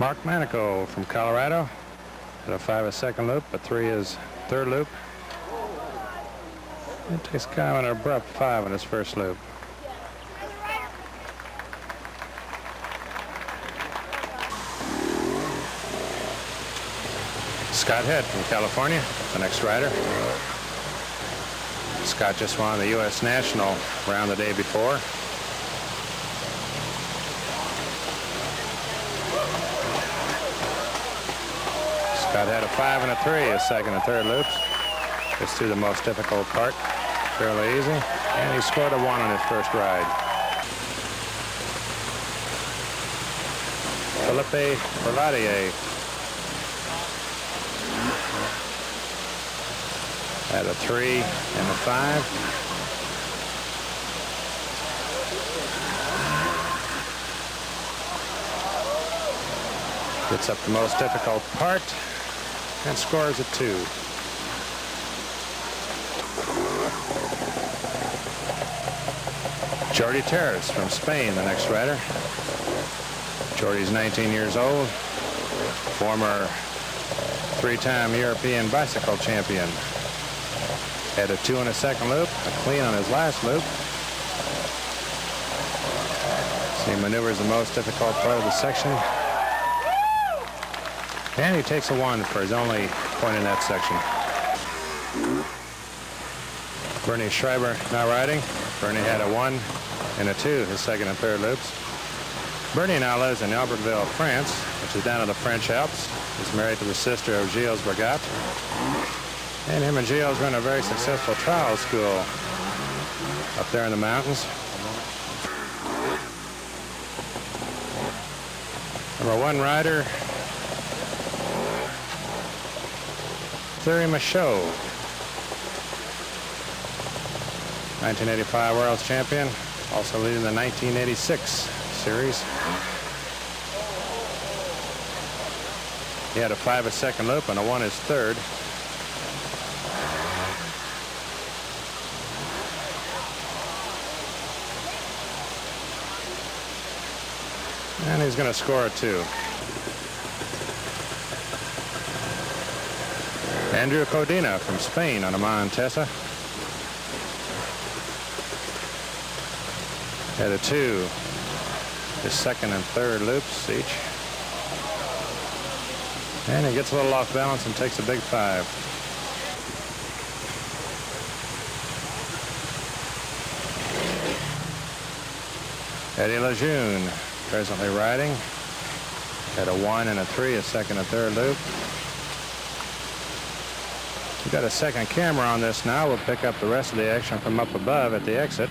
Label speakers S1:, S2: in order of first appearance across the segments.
S1: Mark Manico from Colorado at a 5 a second loop, a 3 is third loop. It takes kind of an abrupt 5 in his first loop. Scott Head from California, the next rider. Scott just won the U.S. National round the day before. Scott had a 5 and a 3, his second and third loops. Gets through the most difficult part fairly easy, and he scored a 1 on his first ride. Felipe Berladier had a 3 and a 5. Gets up the most difficult part and scores a 2. Jordi Terrace from Spain, the next rider. Jordi's 19 years old, former 3-time European bicycle champion. Had a 2 and a second loop, a clean on his last loop. So he maneuvers the most difficult part of the section. And he takes a 1 for his only point in that section. Bernie Schreiber now riding. Bernie had a 1 and a 2, his second and third loops. Bernie now lives in Albertville, France, which is down in the French Alps. He's married to the sister of Gilles Bergat. And him and Gilles run a very successful trial school up there in the mountains. Number 1 rider, Thierry Michaud, 1985 World Champion, also leading the 1986 series. He had a 5 a second loop and a 1 his third. And he's going to score a 2. Andrew Codina from Spain on a Montesa. Had a 2, his second and third loops each. And he gets a little off balance and takes a big 5. Eddie Lejeune, presently riding. Had a 1 and a 3, a second and third loop. We've got a second camera on this now. We'll pick up the rest of the action from up above at the exit.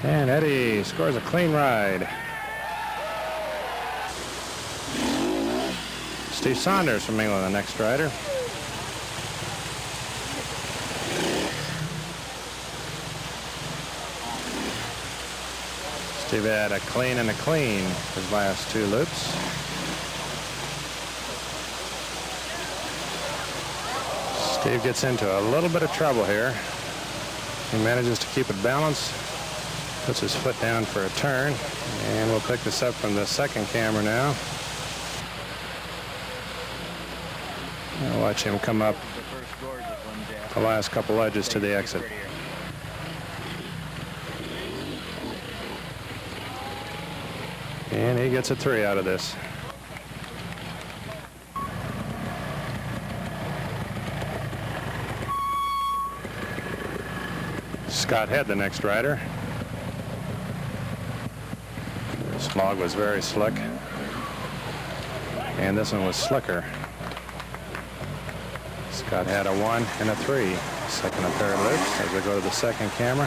S1: And Eddie scores a clean ride. Steve Saunders from England, the next rider. Steve had a clean and a clean his last 2 loops. Steve gets into a little bit of trouble here. He manages to keep it balanced, puts his foot down for a turn, and we'll pick this up from the second camera now. I'll watch him come up the last couple edges to the exit. And he gets a 3 out of this. Scott Head, the next rider. This log was very slick, and this one was slicker. Scott had a 1 and a 3, second and third loops as we go to the second camera.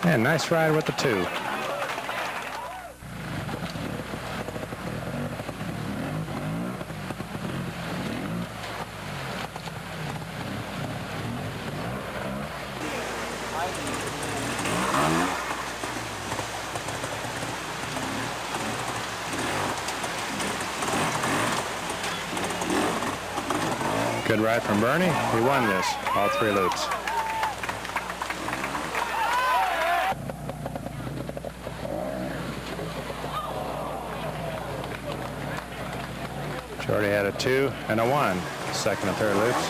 S1: And nice ride with the 2. Good ride from Bernie. He won this, all 3 loops. Jordy had a 2 and a 1, second and third loops.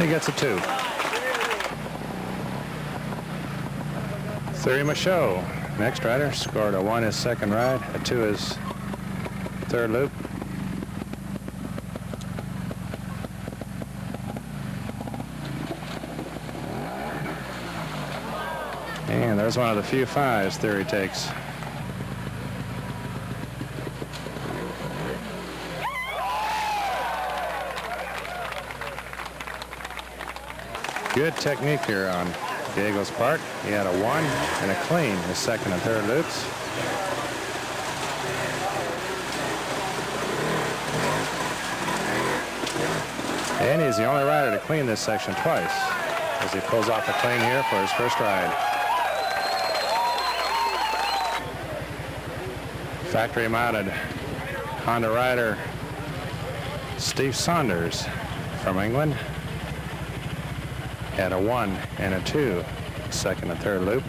S1: He gets a 2. 30 Michaud, next rider, scored a 1 his second ride, a 2 his third loop. And there's one of the few 5s Theory takes. Good technique here on Diego's part. He had a 1 and a clean his second and third loops. And he's the only rider to clean this section twice as he pulls off a clean here for his first ride. Factory mounted Honda rider Steve Saunders from England had a 1 and a 2, second and third loop.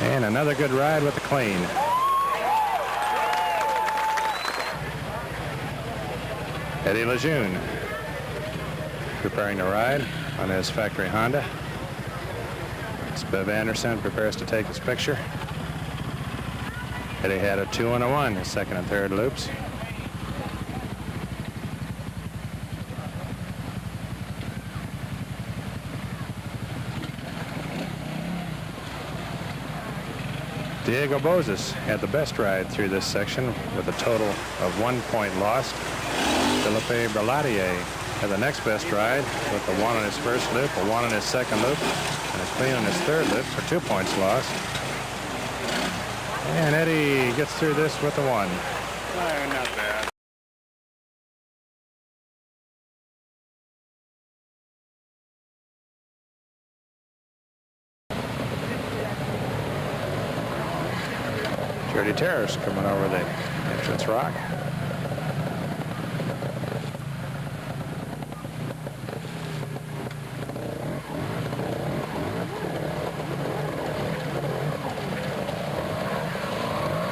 S1: And another good ride with the clean. Eddie Lejeune preparing to ride on his factory Honda. Bev Anderson prepares to take his picture. Eddie had a 2 and a 1 his second and third loops. Diego Bozes had the best ride through this section with a total of 1 point lost. Philippe Brelatier had the next best ride with a 1 on his first loop, a 1 on his second loop, and a clean on his third loop for 2 points lost. And Eddie gets through this with a 1.
S2: Not bad.
S1: Jordy Terrace coming over the entrance rock.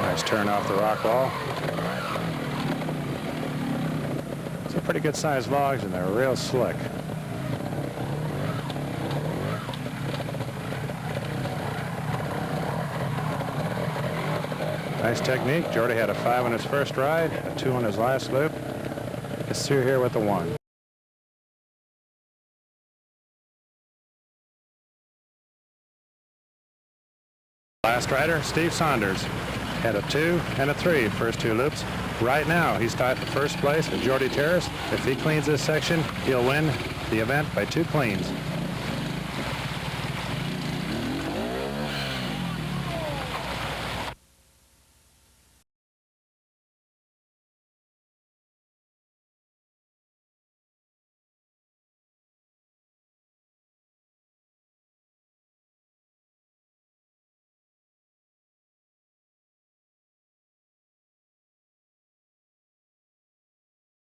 S1: Nice turn off the rock wall. It's a pretty good sized logs and they're real slick. Nice technique. Jordy had a 5 on his first ride, a 2 on his last loop. Gets through here with a 1. Last rider, Steve Saunders, had a 2 and a 3 first 2 loops. Right now, he's tied for first place with Jordy Terrace. If he cleans this section, he'll win the event by 2 cleans.